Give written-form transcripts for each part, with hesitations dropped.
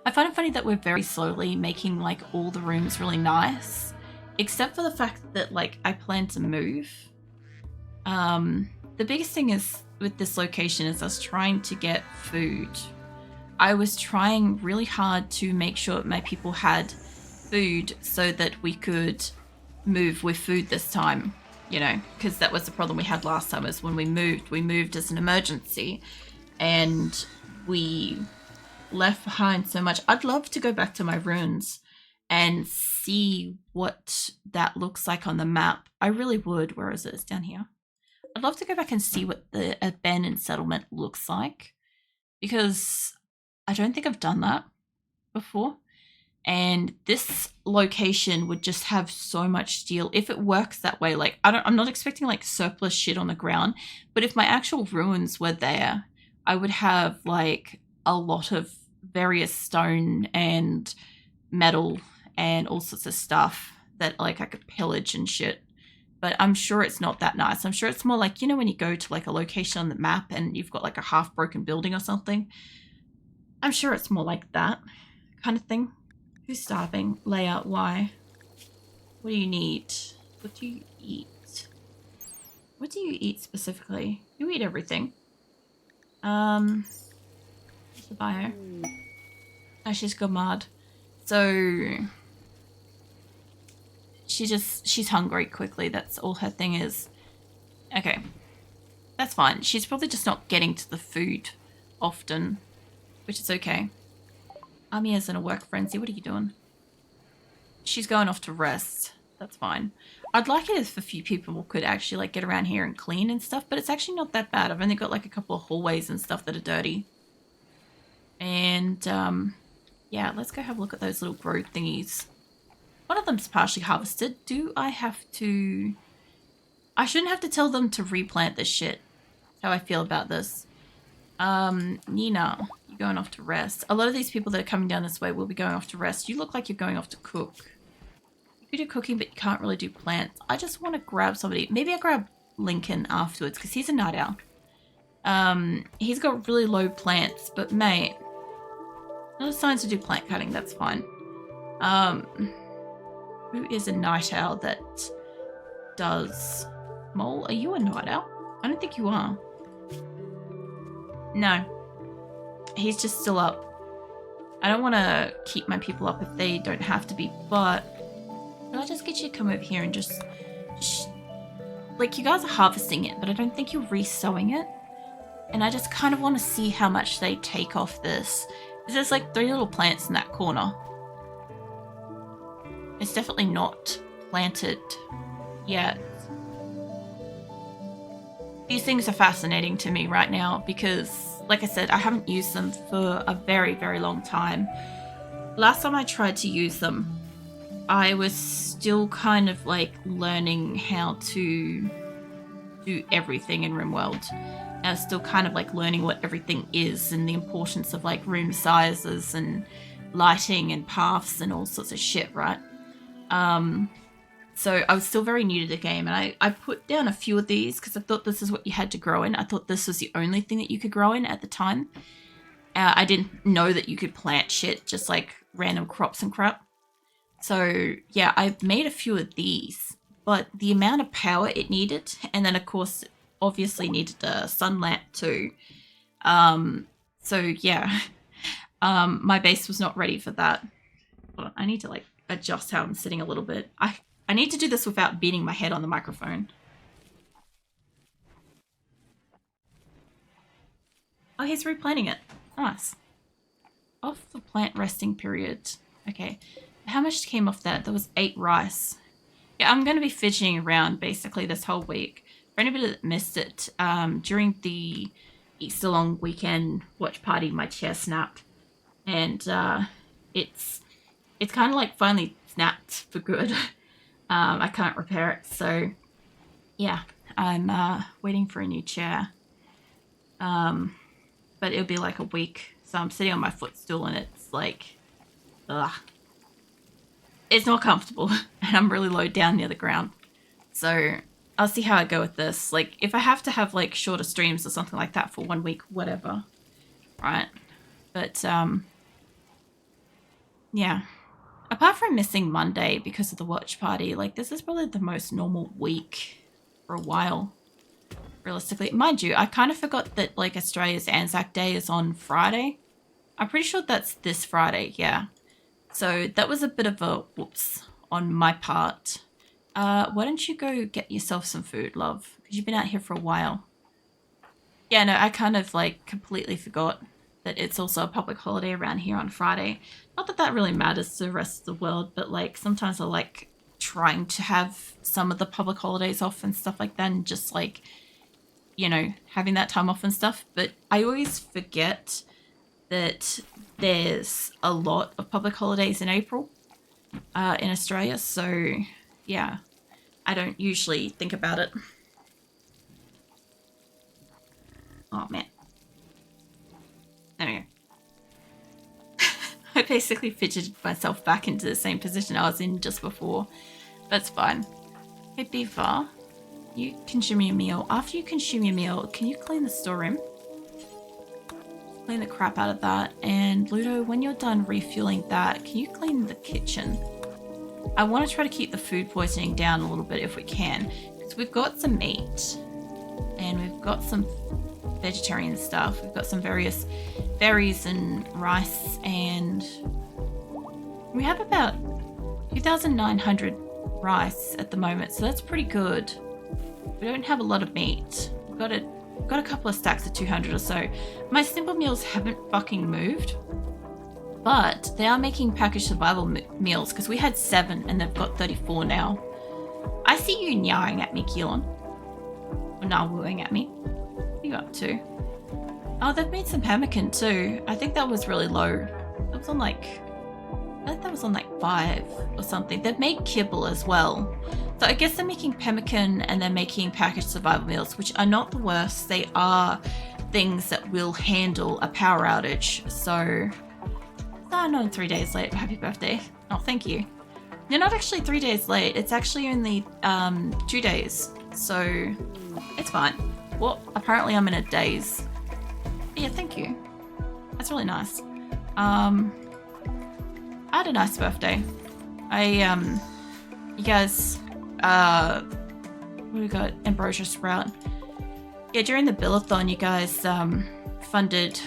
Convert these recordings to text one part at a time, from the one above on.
I find it funny that we're very slowly making like all the rooms really nice, except for the fact that like I plan to move. The biggest thing is with this location is us trying to get food. I was trying really hard to make sure my people had food so that we could move with food this time, you know, because that was the problem we had last time. Is when we moved as an emergency, and we left behind so much. I'd love to go back to my ruins and see what that looks like on the map. I really would. Where is it? It's down here. I'd love to go back and see what the abandoned settlement looks like, because I don't think I've done that before. And this location would just have so much steel if it works that way. Like I'm not expecting like surplus shit on the ground, but if my actual ruins were there, I would have like a lot of various stone and metal and all sorts of stuff that like I could pillage and shit. But I'm sure it's not that nice. I'm sure it's more like, you know, when you go to like a location on the map and you've got like a half broken building or something. I'm sure it's more like that kind of thing. Who's starving? Leia, why? What do you need? What do you eat? What do you eat specifically? You eat everything. What's the bio? Oh, she's got mad. So she's hungry quickly. That's all her thing is. Okay. That's fine. She's probably just not getting to the food often, which is okay. Amia's in a work frenzy. What are you doing? She's going off to rest. That's fine. I'd like it if a few people could actually like get around here and clean and stuff, but it's actually not that bad. I've only got like a couple of hallways and stuff that are dirty. And yeah, let's go have a look at those little grow thingies. One of them's partially harvested. Do I have to... I shouldn't have to tell them to replant this shit. How I feel about this. Nina, you're going off to rest. A lot of these people that are coming down this way will be going off to rest. You look like you're going off to cook. You do cooking, but you can't really do plants. I just want to grab somebody. Maybe I'll grab Lincoln afterwards, because he's a night owl. He's got really low plants, but mate, no signs to do plant cutting, that's fine. Who is a night owl that does... Mole, are you a night owl? I don't think you are. No. He's just still up. I don't want to keep my people up if they don't have to be, but... Can I just get you to come over here and just... Like, you guys are harvesting it, but I don't think you're re-sowing it. And I just kind of want to see how much they take off this. There's like 3 little plants in that corner. It's definitely not planted yet. These things are fascinating to me right now because, like I said, I haven't used them for a very, very long time. Last time I tried to use them, I was still kind of like learning how to do everything in RimWorld. I was still kind of like learning what everything is and the importance of like room sizes and lighting and paths and all sorts of shit, right? So I was still very new to the game, and I put down a few of these because I thought this is what you had to grow in. I thought this was the only thing that you could grow in at the time. I didn't know that you could plant shit, just like random crops and crap. So yeah, I made a few of these, but the amount of power it needed, and then of course, obviously needed a sun lamp too. So yeah, my base was not ready for that. Hold on, I need to like adjust how I'm sitting a little bit. I need to do this without beating my head on the microphone. Oh, he's replanting it. Nice. Off the plant resting period. Okay. How much came off that? There was 8 rice. Yeah, I'm going to be fidgeting around basically this whole week. For anybody that missed it, during the Easter long weekend watch party, my chair snapped. And it's kind of like finally snapped for good. I can't repair it, so yeah, I'm waiting for a new chair. But it'll be like a week, so I'm sitting on my footstool and it's like, ugh. It's not comfortable, and I'm really low down near the ground. So I'll see how I go with this. Like, if I have to have like shorter streams or something like that for 1 week, whatever, right? But Yeah. Apart from missing Monday because of the watch party, like this is probably the most normal week for a while, realistically. Mind you, I kind of forgot that like Australia's Anzac Day is on Friday. I'm pretty sure that's this Friday, yeah. So that was a bit of a whoops on my part. Why don't you go get yourself some food, love? Because you've been out here for a while. Yeah, no, I kind of like completely forgot that it's also a public holiday around here on Friday. Not that that really matters to the rest of the world, but like sometimes I like trying to have some of the public holidays off and stuff like that, and just like, you know, having that time off and stuff. But I always forget that there's a lot of public holidays in April in Australia. So, yeah, I don't usually think about it. Oh, man. There we go. I basically fidgeted myself back into the same position I was in just before. That's fine. Hey, Beaver, you consume your meal. After you consume your meal, can you clean the storeroom? Clean the crap out of that. And Ludo, when you're done refueling that, can you clean the kitchen? I want to try to keep the food poisoning down a little bit if we can, because we've got some meat and we've got some vegetarian stuff. We've got some various berries and rice, and we have about 2,900 rice at the moment, so that's pretty good. We don't have a lot of meat. We've got a couple of stacks of 200 or so. My simple meals haven't fucking moved, but they are making packaged survival meals because we had 7 and they've got 34 now. I see you nyawing at me, Keelan. Or narwooing at me. What are you up to? Oh, they've made some pemmican too. I think that was really low. That was on like, I think that was on like 5 or something. They've made kibble as well. So I guess they're making pemmican and they're making packaged survival meals, which are not the worst. They are things that will handle a power outage. So, no, 3 days late. Happy birthday. Oh, thank you. You're not actually 3 days late. It's actually only 2 days. So it's fine. Well, apparently I'm in a daze. But yeah, thank you. That's really nice. I had a nice birthday. You guys, what do we got? Ambrosia Sprout. Yeah, during the Billathon, you guys funded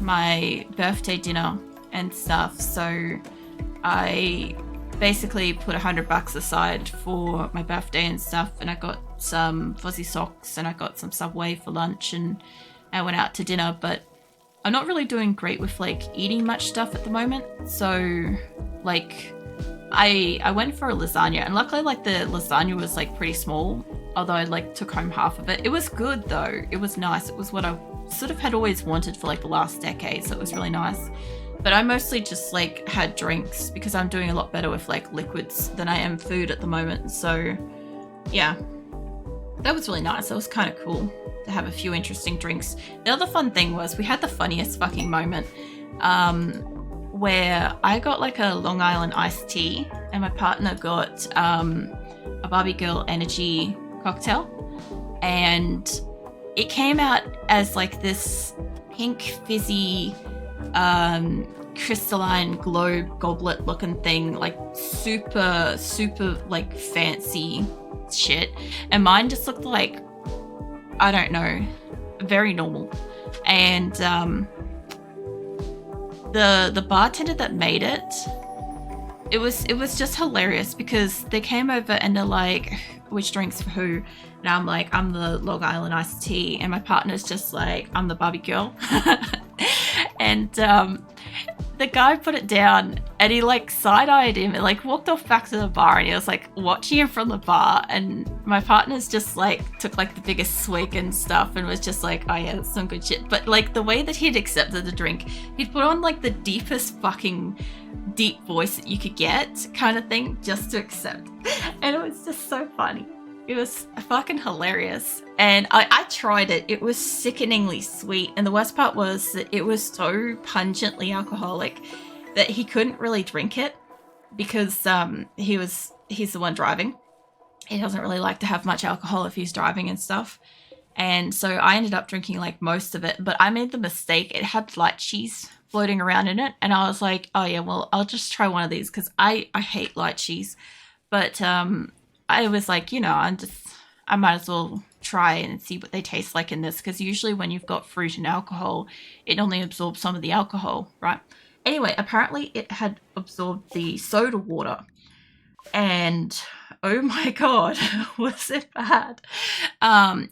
my birthday dinner and stuff. So I basically put $100 aside for my birthday and stuff, and I got some fuzzy socks and I got some Subway for lunch, and I went out to dinner. But I'm not really doing great with like eating much stuff at the moment, so like I went for a lasagna, and luckily like the lasagna was like pretty small, although I like took home half of it. It was good though. It was nice. It was what I sort of had always wanted for like the last decade, so it was really nice. But I mostly just like had drinks because I'm doing a lot better with like liquids than I am food at the moment. So yeah, that was really nice. That was kind of cool to have a few interesting drinks. The other fun thing was we had the funniest fucking moment where I got like a Long Island iced tea and my partner got a Barbie Girl energy cocktail, and it came out as like this pink fizzy crystalline globe goblet looking thing, like super like fancy shit, and mine just looked like, I don't know, very normal. And the bartender that made it was just hilarious because they came over and they're like, which drinks for who? And I'm like, I'm the Long Island iced tea, and my partner's just like, I'm the Barbie Girl. And the guy put it down and he like side-eyed him and like walked off back to the bar, and he was like watching him from the bar, and my partner's just like took like the biggest swig and stuff and was just like, oh yeah, that's some good shit. But like the way that he'd accepted the drink, he'd put on like the deepest fucking deep voice that you could get kind of thing just to accept. And it was just so funny. It was fucking hilarious. And I tried it. It was sickeningly sweet. And the worst part was that it was so pungently alcoholic that he couldn't really drink it because he's the one driving. He doesn't really like to have much alcohol if he's driving and stuff. And so I ended up drinking like most of it, but I made the mistake. It had lychees floating around in it, and I was like, oh yeah, well, I'll just try one of these because I hate lychees. But I was like, you know, I might as well try and see what they taste like in this, because usually when you've got fruit and alcohol, it only absorbs some of the alcohol, right? Anyway, apparently it had absorbed the soda water, and oh my god, was it bad.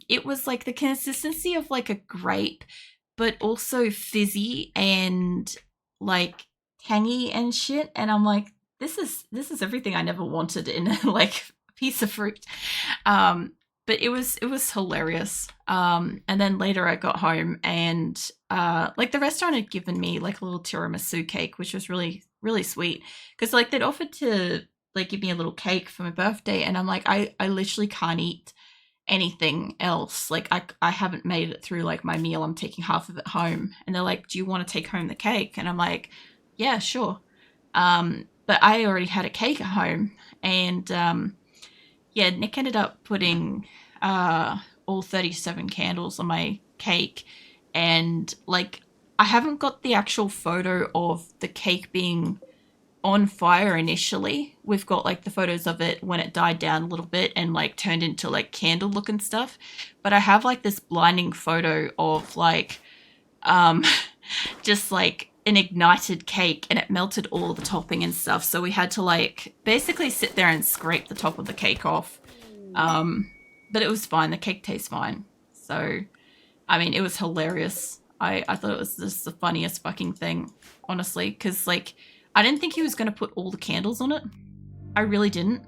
It was like the consistency of like a grape, but also fizzy and like tangy and shit, and I'm like, this is everything I never wanted in like a piece of fruit. But it was hilarious. And then later I got home, and like the restaurant had given me like a little tiramisu cake, which was really, really sweet, because like they'd offered to like give me a little cake for my birthday, and I'm like, I literally can't eat anything else. Like I haven't made it through like my meal. I'm taking half of it home, and they're like, do you want to take home the cake? And I'm like, yeah, sure. But I already had a cake at home, and yeah, Nick ended up putting all 37 candles on my cake, and like I haven't got the actual photo of the cake being on fire initially. We've got like the photos of it when it died down a little bit and like turned into like candle look and stuff, but I have like this blinding photo of like just like an ignited cake, and it melted all the topping and stuff, so we had to like basically sit there and scrape the top of the cake off. But it was fine. The cake tastes fine. So I mean, it was hilarious. I thought it was just the funniest fucking thing, honestly, because like I didn't think he was going to put all the candles on it. I really didn't.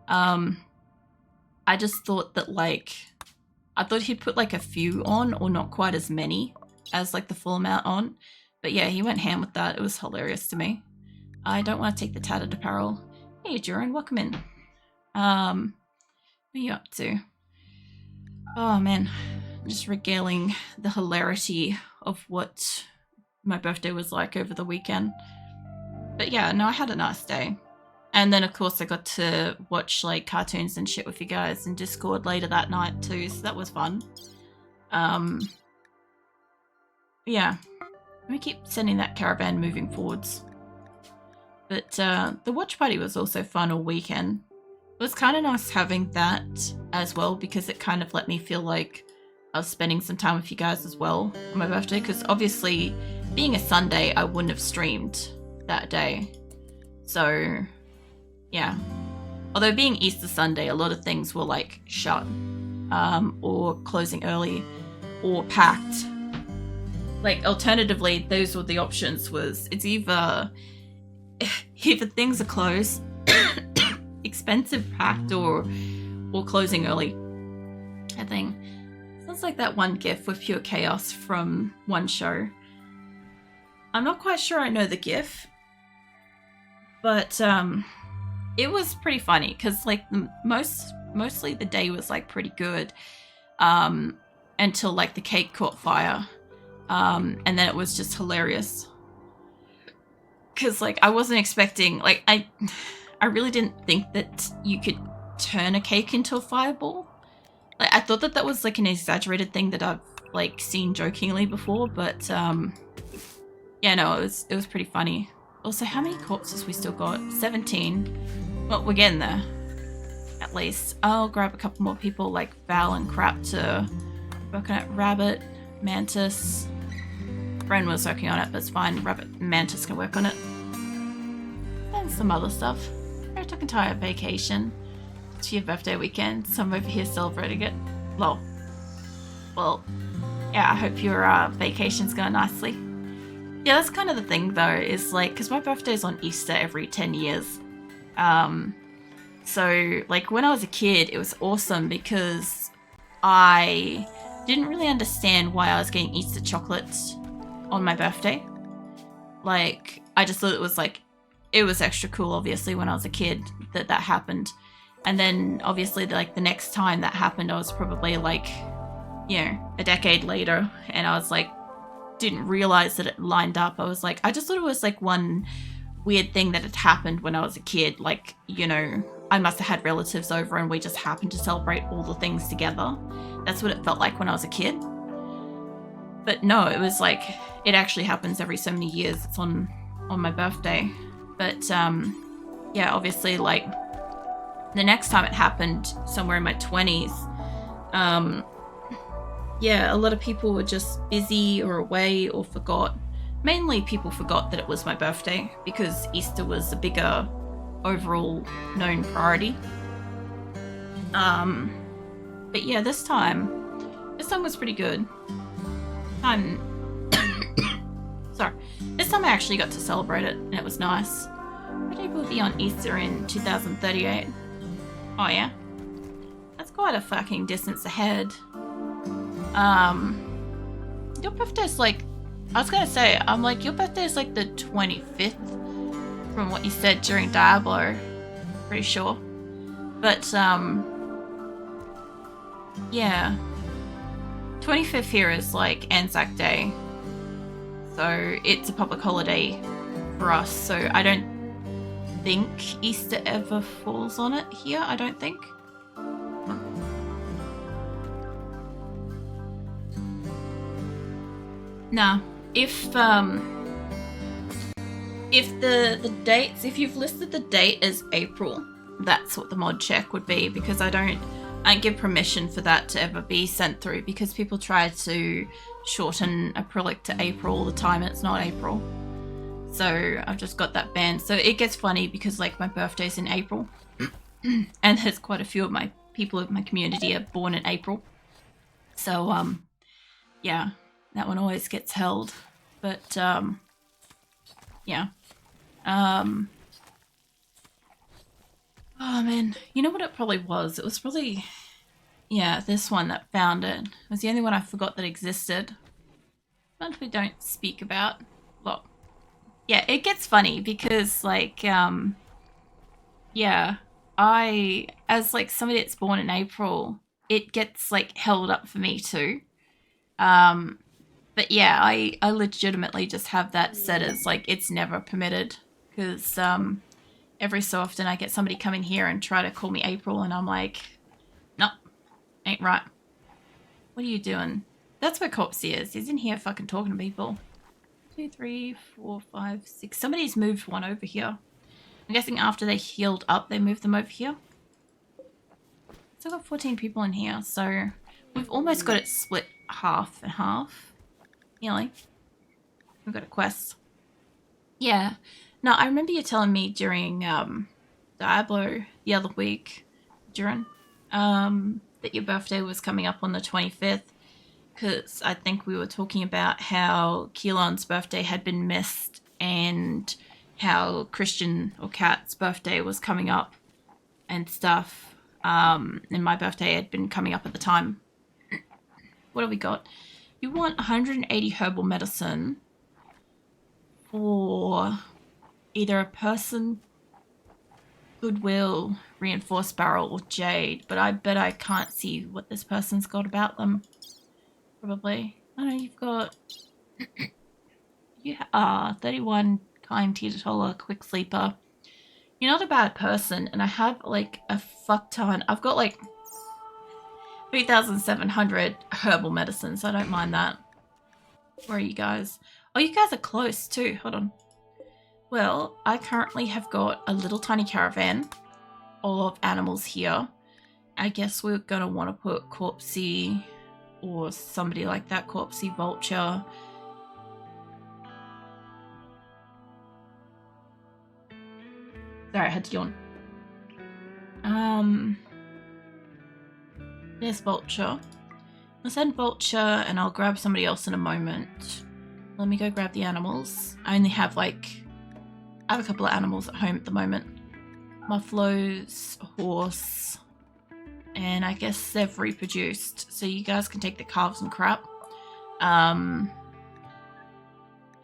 I just thought that like, I thought he'd put like a few on, or not quite as many as like the full amount on. But yeah, he went ham with that. It was hilarious to me. I don't want to take the tattered apparel. Hey, Duran, welcome in. What are you up to? Oh man, I'm just regaling the hilarity of what my birthday was like over the weekend. But yeah, no, I had a nice day. And then of course I got to watch like cartoons and shit with you guys in Discord later that night too, so that was fun. Yeah. We keep sending that caravan moving forwards. But the watch party was also fun all weekend. It was kind of nice having that as well, because it kind of let me feel like I was spending some time with you guys as well on my birthday, because obviously being a Sunday, I wouldn't have streamed that day. So yeah. Although being Easter Sunday, a lot of things were like shut, or closing early, or packed. Like alternatively, those were the options. Was it's either things are closed, expensive, packed, or closing early. I think sounds like that one gif with pure chaos from one show. I'm not quite sure I know the gif, but it was pretty funny because like mostly the day was like pretty good, until like the cake caught fire. And then it was just hilarious because like I wasn't expecting, like I really didn't think that you could turn a cake into a fireball. Like I thought that was like an exaggerated thing that I've like seen jokingly before, but yeah, no, it was pretty funny. Also, how many corpses we still got? 17. Well, we're getting there, at least. I'll grab a couple more people like Val and Crap to work on it. Rabbit, Mantis. Bren was working on it, but it's fine. Rabbit and Mantis can work on it. And some other stuff. I took an entire vacation. It's your birthday weekend, so I'm over here celebrating it. Lol. Well, yeah, I hope your vacation's going nicely. Yeah, that's kind of the thing though, is like, because my birthday's on Easter every 10 years. So like when I was a kid, it was awesome because I didn't really understand why I was getting Easter chocolates on my birthday. Like, I just thought it was like, it was extra cool, obviously, when I was a kid that happened. And then obviously like the next time that happened, I was probably like, you know, a decade later, and I was like, didn't realize that it lined up. I was like, I just thought it was like one weird thing that had happened when I was a kid. Like, you know, I must have had relatives over and we just happened to celebrate all the things together. That's what it felt like when I was a kid. But no, it was like, it actually happens every so many years. It's on my birthday. But yeah, obviously, like, the next time it happened, somewhere in my 20s, yeah, a lot of people were just busy or away or forgot. Mainly people forgot that it was my birthday because Easter was a bigger overall known priority. But yeah, this time was pretty good. Sorry. This time I actually got to celebrate it and it was nice. What day will be on Easter in 2038? Oh yeah? That's quite a fucking distance ahead. Your birthday's like, I was gonna say, I'm like, your birthday's like the 25th from what you said during Diablo. Pretty sure. But, yeah. 25th here is like Anzac Day. So it's a public holiday for us. So I don't think Easter ever falls on it here. I don't think. Nah. If the dates, if you've listed the date as April, that's what the mod check would be, because I don't give permission for that to ever be sent through, because people try to shorten acrylic to April all the time. It's not April. So I've just got that banned. So it gets funny because like my birthday's in April and there's quite a few of my people of my community are born in April. So yeah, that one always gets held. But yeah. Oh man, you know what it probably was? It was probably, yeah, this one that found it. It was the only one I forgot that existed. But we don't speak about. Well, yeah, it gets funny because like, yeah, as like somebody that's born in April, it gets like held up for me too. But yeah, I legitimately just have that set as like, it's never permitted, because every so often I get somebody come in here and try to call me April, and I'm like, nope, ain't right. What are you doing? That's where Corpsey is. He's in here fucking talking to people. 2, 3, 4, 5, 6. Somebody's moved one over here. I'm guessing after they healed up, they moved them over here. Still got 14 people in here, so we've almost got it split half and half. Nearly. We've got a quest. Yeah. No, I remember you telling me during Diablo the other week, Duran, that your birthday was coming up on the 25th, because I think we were talking about how Keelan's birthday had been missed and how Christian or Kat's birthday was coming up and stuff, and my birthday had been coming up at the time. What have we got? You want 180 herbal medicine for either a person, goodwill, reinforced barrel, or jade, but I bet I can't see what this person's got about them. Probably. I know you've got 31 kind teetotaler, quick sleeper. You're not a bad person, and I have like a fuck ton. I've got like 3,700 herbal medicines. So I don't mind that. Where are you guys? Oh, you guys are close too. Hold on. Well, I currently have got a little tiny caravan of animals here. I guess we're going to want to put Corpsey or somebody like that. Corpsey, Vulture. Sorry, I had to yawn. There's Vulture. I'll send Vulture and I'll grab somebody else in a moment. Let me go grab the animals. I only have I have a couple of animals at home at the moment. Muffaloes, a horse, and I guess they've reproduced, so you guys can take the calves and crap. And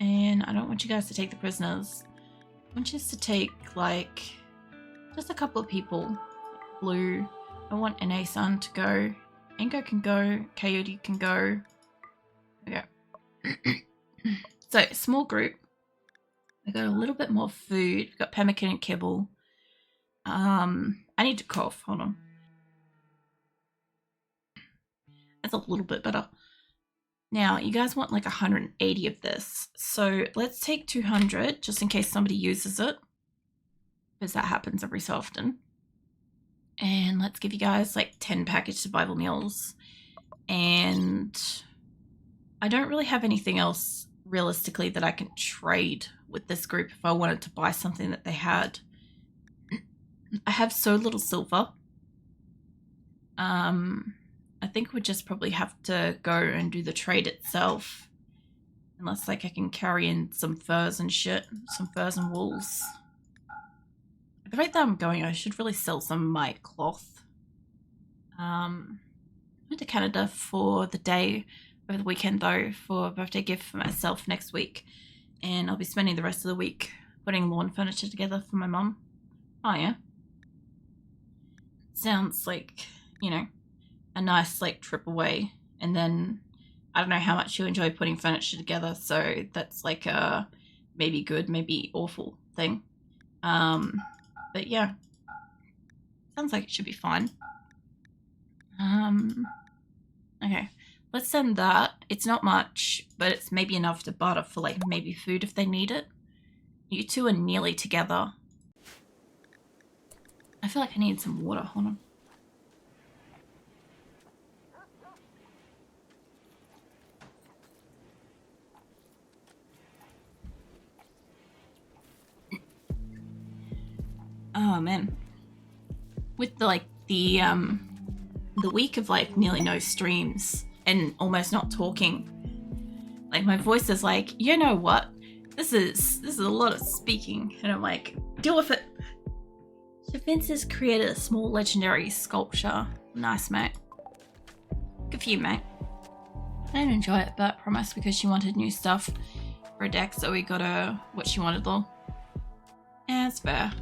I don't want you guys to take the prisoners. I want you to take like just a couple of people. Blue. I want NA-san to go. Enko can go. Coyote can go. Okay. So, small group. I got a little bit more food. We've got pemmican and kibble. I need to cough. Hold on. That's a little bit better. Now, you guys want like 180 of this. So let's take 200 just in case somebody uses it, because that happens every so often. And let's give you guys like 10 packaged survival meals. And I don't really have anything else realistically that I can trade with this group if I wanted to buy something that they had. I have so little silver. I think we'd just probably have to go and do the trade itself. Unless like I can carry in some furs and shit. Some furs and wools. At the rate that I'm going, I should really sell some of my cloth. I went to Canada for the day over the weekend though for a birthday gift for myself next week. And I'll be spending the rest of the week putting lawn furniture together for my mum. Oh yeah. Sounds like, you know, a nice like trip away. And then I don't know how much you enjoy putting furniture together, so that's like a maybe good, maybe awful thing. But yeah, sounds like it should be fine. Okay, let's send that. It's not much, but it's maybe enough to barter for like maybe food if they need it. You two are nearly together. I feel like I need some water. Hold on. Oh man, with the week of like nearly no streams and almost not talking, like my voice is like, you know what, this is a lot of speaking, and I'm like, deal with it. So Vince has created a small legendary sculpture. Nice, mate. Good for you, mate. I didn't enjoy it, but I promised because she wanted new stuff for a deck, so we got her what she wanted though. Yeah, it's fair.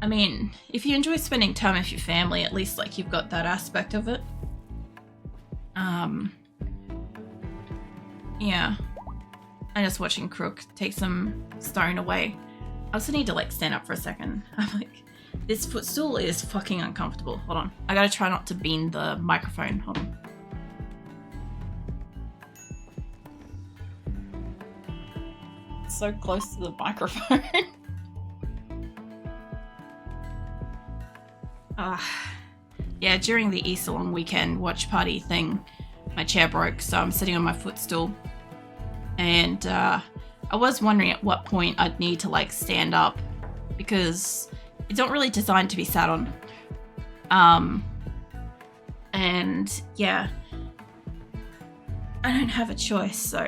I mean, if you enjoy spending time with your family, at least like you've got that aspect of it. Yeah. I'm just watching Crook take some stone away. I also need to like stand up for a second. I'm like, this footstool is fucking uncomfortable. Hold on. I gotta try not to bean the microphone. Hold on. It's so close to the microphone. Yeah, during the Easter long weekend watch party thing, my chair broke, so I'm sitting on my footstool. And I was wondering at what point I'd need to like stand up, because it's not really designed to be sat on. And yeah, I don't have a choice, so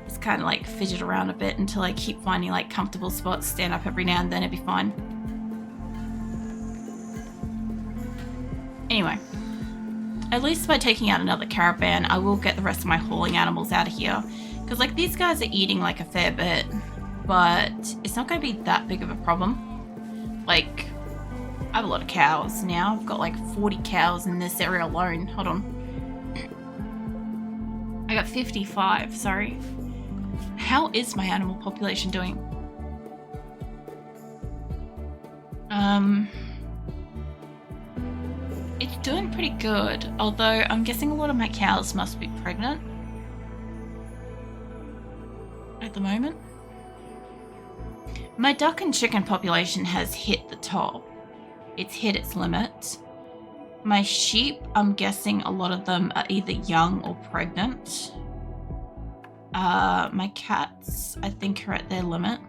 just kind of like fidget around a bit until I keep finding like comfortable spots, stand up every now and then, it'd be fine. Anyway, at least by taking out another caravan, I will get the rest of my hauling animals out of here. Because like these guys are eating like a fair bit, but it's not going to be that big of a problem. Like, I have a lot of cows now. I've got like 40 cows in this area alone. Hold on. I got 55, sorry. How is my animal population doing? It's doing pretty good, although I'm guessing a lot of my cows must be pregnant at the moment. My duck and chicken population has hit the top. It's hit its limit. My sheep, I'm guessing a lot of them are either young or pregnant. My cats, I think, are at their limit.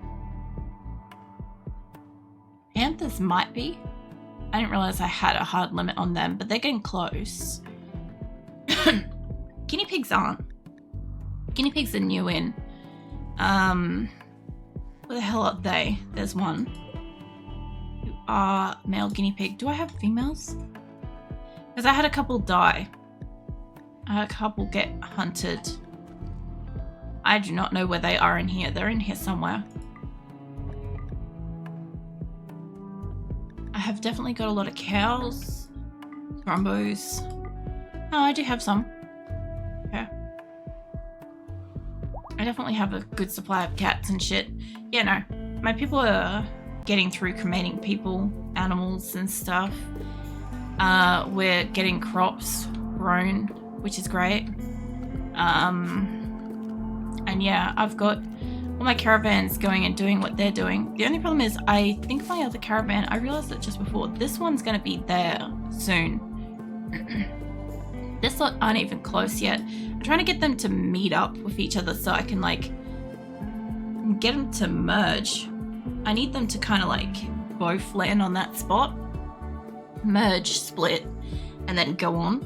Panthers might be. I didn't realize I had a hard limit on them, but they're getting close. Guinea pigs aren't. Guinea pigs are new in. Where the hell are they? There's one. You are male guinea pig. Do I have females? Because I had a couple die. I had a couple get hunted. I do not know where they are in here. They're in here somewhere. I have definitely got a lot of cows, thrombos. Oh, I do have some. Okay. I definitely have a good supply of cats and shit. Yeah, no. My people are getting through cremating people, animals and stuff. We're getting crops grown which is great. And yeah, I've got all my caravans going and doing what they're doing. The only problem is I think my other caravan, I realized it just before, this one's going to be there soon. This lot aren't even close yet. I'm trying to get them to meet up with each other so I can like get them to merge. I need them to kind of like both land on that spot, merge, split, and then go on.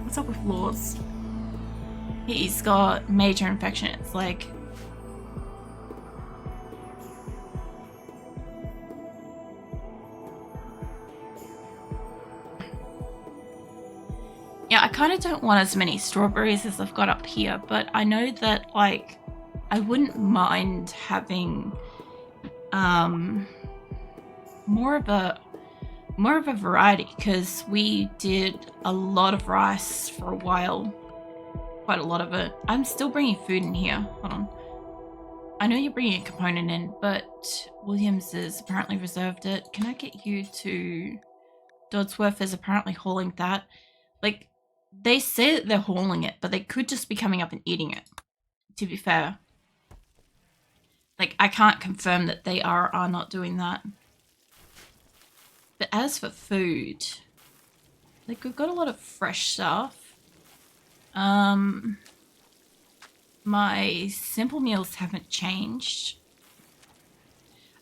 What's up with Laws? He's got major infection. It's like, yeah, I kind of don't want as many strawberries as I've got up here, but I know that like I wouldn't mind having more of a variety, because we did a lot of rice for a while, quite a lot of it. I'm still bringing food in here. Hold on. I know you're bringing a component in, but Williams has apparently reserved it. Can I get you to... Dodsworth is apparently hauling that. Like, they say that they're hauling it, but they could just be coming up and eating it, to be fair. Like, I can't confirm that they are not doing that. But as for food, like, we've got a lot of fresh stuff. My simple meals haven't changed.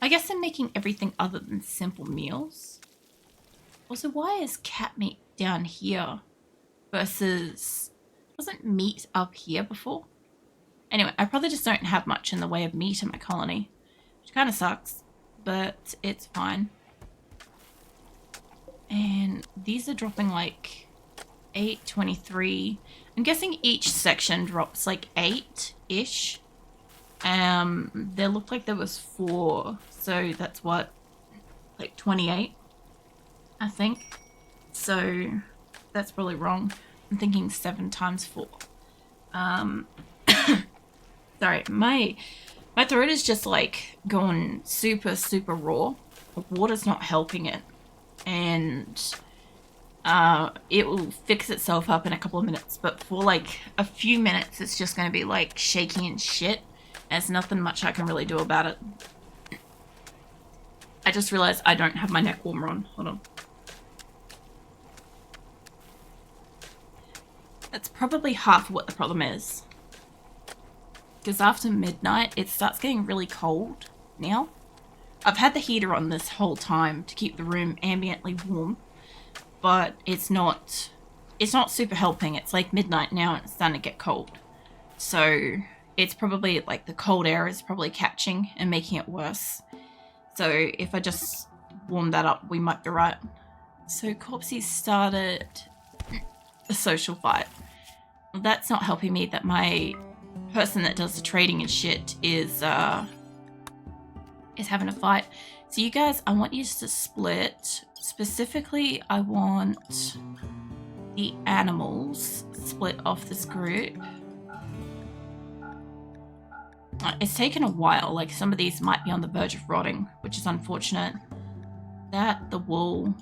I guess I'm making everything other than simple meals. Also, why is cat meat down here versus... wasn't meat up here before? Anyway, I probably just don't have much in the way of meat in my colony, which kind of sucks, but it's fine. And these are dropping like 8.23. I'm guessing each section drops like 8-ish. There looked like there was 4, so that's what, like 28, I think. So that's probably wrong. I'm thinking 7 times 4. Sorry, my throat is just like going super raw. Water's not helping it, and it will fix itself up in a couple of minutes, but for like a few minutes it's just going to be like shaky and shit. There's nothing much I can really do about it. I just realized I don't have my neck warmer on. Hold on. That's probably half of what the problem is, because after midnight it starts getting really cold now. I've had the heater on this whole time to keep the room ambiently warm, but it's not super helping. It's like midnight now and it's starting to get cold. So it's probably like the cold air is probably catching and making it worse. So if I just warm that up, we might be right. So Corpsey started a social fight. Well, that's not helping me that my person that does the trading and shit is having a fight. So you guys, I want you to split. Specifically, I want the animals split off this group. It's taken a while. Like, some of these might be on the verge of rotting, which is unfortunate. That, the wool.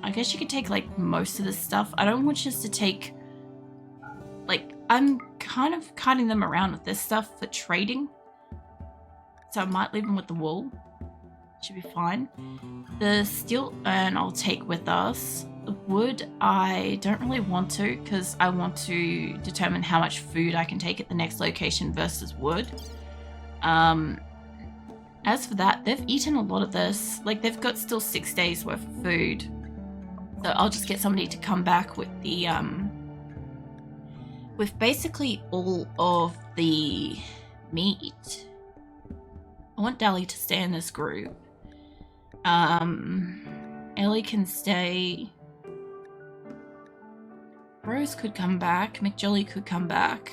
I guess you could take, like, most of this stuff. I don't want you to take... Like, I'm kind of cutting them around with this stuff for trading. So I might leave them with the wool. Should be fine. The steel urn I'll take with us. The wood I don't really want to, because I want to determine how much food I can take at the next location versus wood. As for that, they've eaten a lot of this. Like, they've got still 6 days worth of food. So I'll just get somebody to come back with the, with basically all of the meat. I want Dally to stay in this group. Ellie can stay. Rose could come back. McJolly could come back.